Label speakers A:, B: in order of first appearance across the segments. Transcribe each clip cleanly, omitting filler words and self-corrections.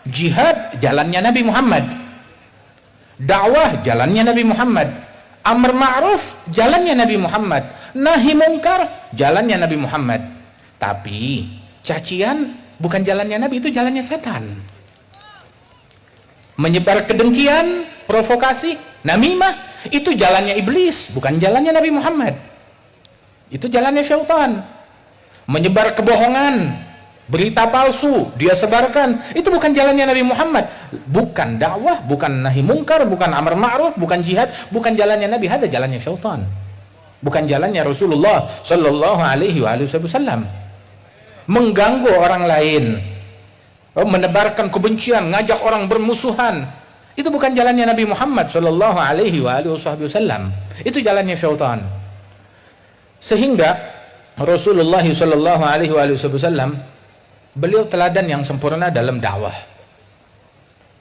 A: Jihad jalannya Nabi Muhammad, dakwah jalannya Nabi Muhammad, amar ma'ruf jalannya Nabi Muhammad, nahi mungkar jalannya Nabi Muhammad. Tapi cacian bukan jalannya Nabi, itu jalannya setan. Menyebar kedengkian, provokasi, namimah, itu jalannya iblis, bukan jalannya Nabi Muhammad. Itu jalannya syaitan. Menyebar kebohongan, berita palsu dia sebarkan, itu bukan jalannya Nabi Muhammad. Bukan dakwah, bukan nahi mungkar, bukan amar ma'ruf, bukan jihad, bukan jalannya Nabi. Ada jalannya syaitan, bukan jalannya Rasulullah sallallahu alaihi wasallam. Mengganggu orang lain, menebarkan kebencian, ngajak orang bermusuhan, itu bukan jalannya Nabi Muhammad sallallahu alaihi wasallam. Itu jalannya syaitan. Sehingga Rasulullah sallallahu alaihi wasallam beliau teladan yang sempurna dalam dakwah.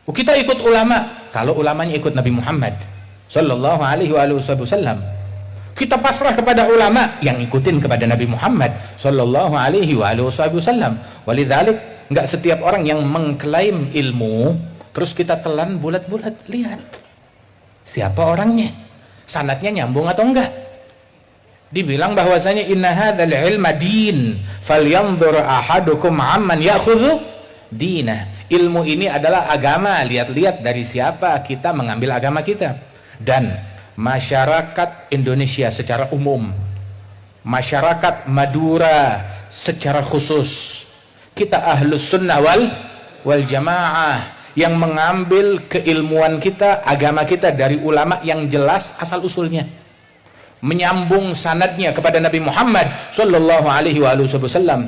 A: Kita ikut ulama kalau ulamanya ikut Nabi Muhammad sallallahu alaihi wasallam. Kita pasrah kepada ulama yang ikutin kepada Nabi Muhammad sallallahu alaihi wasallam. Walidzalik enggak setiap orang yang mengklaim ilmu terus kita telan bulat-bulat. Lihat siapa orangnya, sanadnya nyambung atau enggak. Dibilang bahwasanya inna hadzal ilma din falyanzur ahadukum amman ya'khudhu dinah. Ilmu ini adalah agama, lihat-lihat dari siapa kita mengambil agama kita. Dan masyarakat Indonesia secara umum, masyarakat Madura secara khusus, kita ahlus sunnah wal jamaah yang mengambil keilmuan kita, agama kita dari ulama yang jelas asal usulnya, menyambung sanadnya kepada Nabi Muhammad sallallahu alaihi wasallam,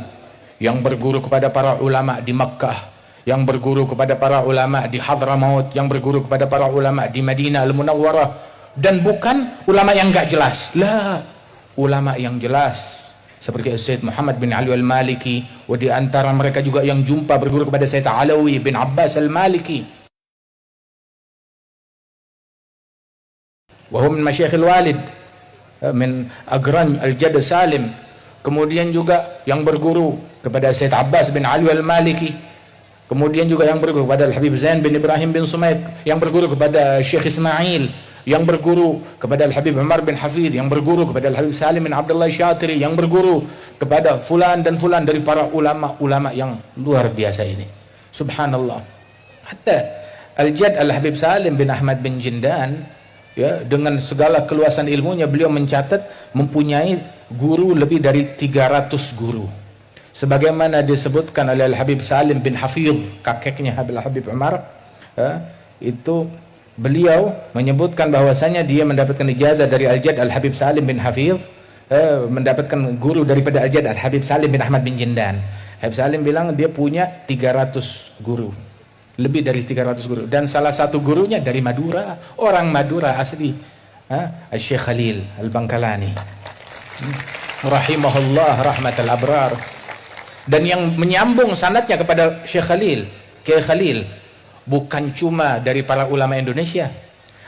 A: yang berguru kepada para ulama di Makkah, yang berguru kepada para ulama di Hadramaut, yang berguru kepada para ulama di Madinah Al-Munawwarah, dan bukan ulama yang enggak jelas. Lah, ulama yang jelas seperti Sayyid Muhammad bin Ali Al-Maliki, di antara mereka juga yang jumpa berguru kepada Sayyid Alawi bin Abbas Al-Maliki, wa hum min masyayikhil walid min Agran Al-Jad Salim. Kemudian juga yang berguru kepada Sayyid Abbas bin Ali Al-Maliki, kemudian juga yang berguru kepada Al-Habib Zain bin Ibrahim bin Sumaid, yang berguru kepada Syekh Ismail, yang berguru kepada Al-Habib Umar bin Hafidh, yang berguru kepada Al-Habib Salim bin Abdullah Syatiri, yang berguru kepada fulan dan fulan dari para ulama-ulama yang luar biasa ini. Subhanallah. Hatta Al-Jad Al-Habib Salim bin Ahmad bin Jindan, ya, dengan segala keluasan ilmunya, beliau mencatat mempunyai guru lebih dari 300 guru. Sebagaimana disebutkan oleh Al-Habib Salim bin Hafidh, kakeknya Al-Habib Umar, itu beliau menyebutkan bahwasanya dia mendapatkan ijazah dari Al-Jad Al-Habib Salim bin Hafidh, mendapatkan guru daripada Al-Jad Al-Habib Salim bin Ahmad bin Jindan. Habib Salim bilang dia punya 300 guru, lebih dari 300 guru, dan salah satu gurunya dari Madura, orang Madura asli, Syekh Khalil Al-Bangkalani rahimahullah rahmatal abrar. Dan yang menyambung sanadnya kepada Syekh Khalil, Kiai Khalil, bukan cuma dari para ulama Indonesia.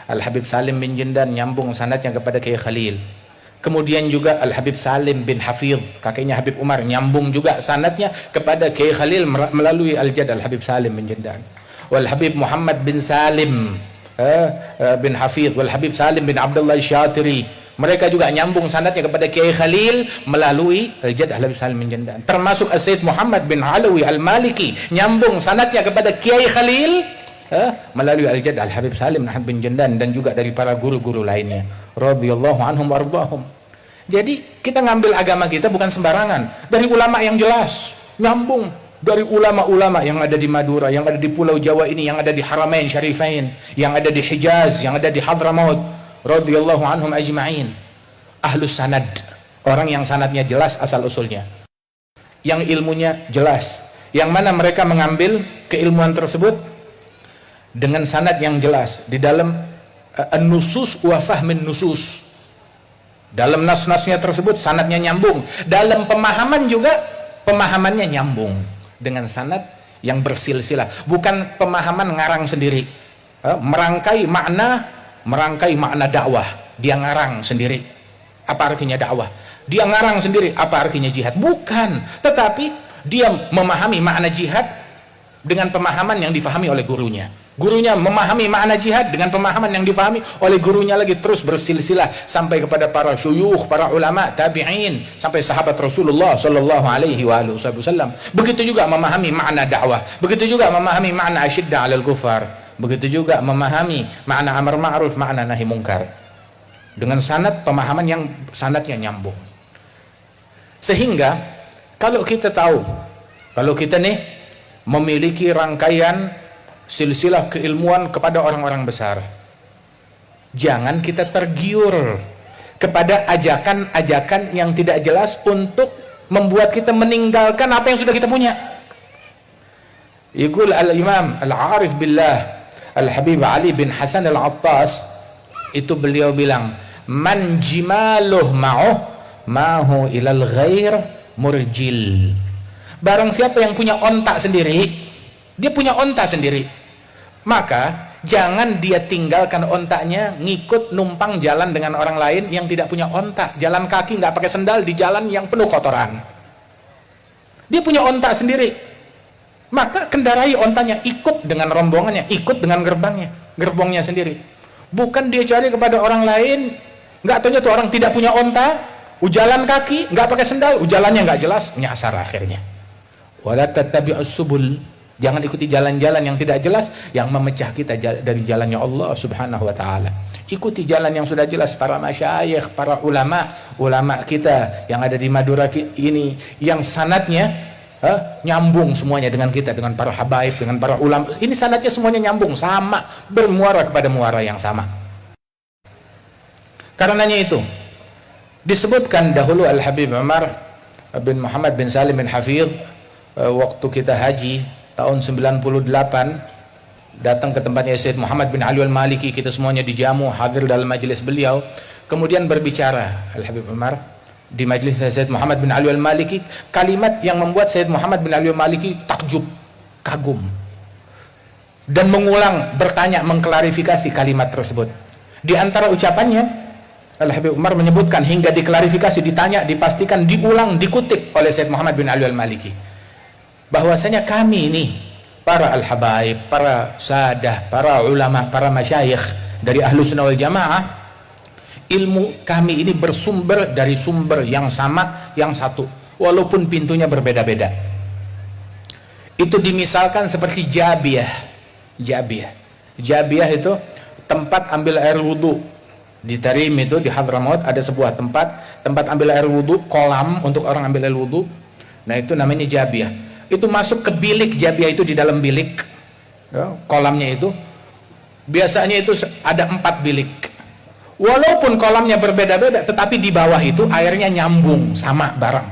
A: Al-Habib Salim bin Jindan nyambung sanadnya kepada Kiai Khalil. Kemudian juga Al-Habib Salim bin Hafidh, kakeknya Habib Umar, nyambung juga sanadnya kepada Kiai Khalil melalui Al-Jad Al-Habib Salim bin Jindan. Wal Habib Muhammad bin Salim bin Hafidh, wal Habib Salim bin Abdullah Syatiri, mereka juga nyambung sanadnya kepada Kiai Khalil melalui Al-Jad Al-Habib Salim bin Jindan. Termasuk Sayyid Muhammad bin Alawi Al-Maliki nyambung sanadnya kepada Kiai Khalil melalui Al-Jad Al-Habib Salim bin Jindan, dan juga dari para guru-guru lainnya radhiyallahu anhum wardahum. Jadi kita ngambil agama kita bukan sembarangan, dari ulama yang jelas, nyambung dari ulama-ulama yang ada di Madura, yang ada di Pulau Jawa ini, yang ada di Haramain Syarifain, yang ada di Hijaz, yang ada di Hadramaut, radhiyallahu anhum ajma'in. Ahlus sanad, orang yang sanadnya jelas asal usulnya, yang ilmunya jelas, yang mana mereka mengambil keilmuan tersebut dengan sanad yang jelas di dalam an-nusus wa fahmin nusus. Dalam nas-nasnya tersebut sanadnya nyambung, dalam pemahaman juga pemahamannya nyambung dengan sanad yang bersilsilah, bukan pemahaman ngarang sendiri, merangkai makna dakwah, dia ngarang sendiri apa artinya dakwah, dia ngarang sendiri apa artinya jihad, bukan, tetapi dia memahami makna jihad dengan pemahaman yang difahami oleh gurunya. Gurunya memahami makna jihad dengan pemahaman yang difahami oleh gurunya lagi, terus bersilsilah sampai kepada para syuyukh, para ulama, tabi'in, sampai sahabat Rasulullah sallallahu alaihi wasallam. Begitu juga memahami makna dakwah, begitu juga memahami makna asyidda 'alal kufar, begitu juga memahami makna amar ma'ruf, makna nahi mungkar, dengan sanad pemahaman yang sanadnya nyambung. Sehingga kalau kita tahu, kalau kita nih memiliki rangkaian silsilah keilmuan kepada orang-orang besar, jangan kita tergiur kepada ajakan-ajakan yang tidak jelas untuk membuat kita meninggalkan apa yang sudah kita punya. Yaqul al-Imam al-Arif billah Al-Habib Ali bin Hasan al-Attas, itu beliau bilang, man jimaluh ma'uh mahu ilal ghair murjil. Barang siapa yang punya ontak sendiri, dia punya ontak sendiri, maka jangan dia tinggalkan ontaknya ngikut numpang jalan dengan orang lain yang tidak punya ontak, jalan kaki nggak pakai sendal di jalan yang penuh kotoran. Dia punya ontak sendiri, maka kendarai ontanya, ikut dengan rombongannya, ikut dengan gerbongnya sendiri. Bukan dia cari kepada orang lain, nggak tahunya tuh orang tidak punya onta, jalan kaki nggak pakai sendal, jalannya nggak jelas, nyasar akhirnya. Wala tattabi'us subul, jangan ikuti jalan-jalan yang tidak jelas yang memecah kita dari jalannya Allah subhanahu wa ta'ala. Ikuti jalan yang sudah jelas, para masyayikh, para ulama kita yang ada di Madura ini, yang sanadnya nyambung semuanya dengan kita, dengan para habaib, dengan para ulama. Ini sanadnya semuanya nyambung, sama, bermuara kepada muara yang sama. Karenanya itu disebutkan dahulu Al-Habib Umar bin Muhammad bin Salim bin Hafidh, waktu kita haji tahun 98, datang ke tempatnya Sayyid Muhammad bin Ali al-Maliki, kita semuanya dijamu, hadir dalam majelis beliau, kemudian berbicara Al-Habib Umar di majelis Sayyid Muhammad bin Ali al-Maliki, kalimat yang membuat Sayyid Muhammad bin Ali al-Maliki takjub, kagum, dan mengulang, bertanya, mengklarifikasi kalimat tersebut. Di antara ucapannya, Al-Habib Umar menyebutkan, hingga diklarifikasi, ditanya, dipastikan, diulang, dikutip oleh Sayyid Muhammad bin Ali al-Maliki, bahwasanya kami ini para al-habaib, para sadah, para ulama, para masyayikh dari Ahlus Sunnah wal Jamaah, ilmu kami ini bersumber dari sumber yang sama, yang satu, walaupun pintunya berbeda-beda. Itu dimisalkan seperti Jabiyah. Jabiyah itu tempat ambil air wudhu. Di Tarim itu, di Hadramaut, ada sebuah tempat ambil air wudhu, kolam untuk orang ambil air wudhu. Nah, itu namanya Jabiyah. Itu masuk ke bilik Jabiyah, itu di dalam bilik, ya, kolamnya itu biasanya itu ada 4 bilik. Walaupun kolamnya berbeda-beda, tetapi di bawah itu airnya nyambung, sama bareng.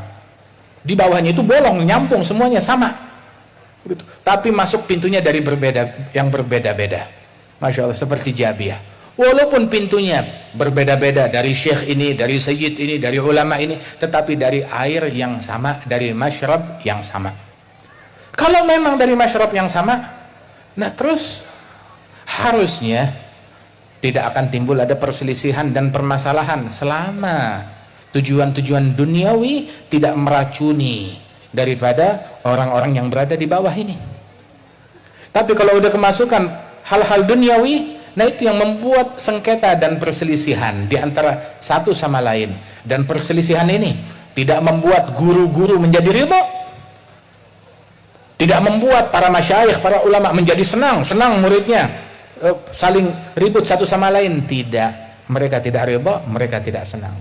A: Di bawahnya itu bolong, nyambung, semuanya sama. Begitu. Tapi masuk pintunya dari yang berbeda-beda. Masya Allah, seperti Jabiyah. Walaupun pintunya berbeda-beda, dari syekh ini, dari sayyid ini, dari ulama ini, tetapi dari air yang sama, dari masyrab yang sama. Kalau memang dari masyrab yang sama, nah terus harusnya tidak akan timbul ada perselisihan dan permasalahan selama tujuan-tujuan duniawi tidak meracuni daripada orang-orang yang berada di bawah ini. Tapi kalau udah kemasukan hal-hal duniawi, nah itu yang membuat sengketa dan perselisihan di antara satu sama lain. Dan perselisihan ini tidak membuat guru-guru menjadi ridha, tidak membuat para masyayikh, para ulama menjadi senang muridnya saling ribut satu sama lain. Tidak, mereka tidak ridha, mereka tidak senang.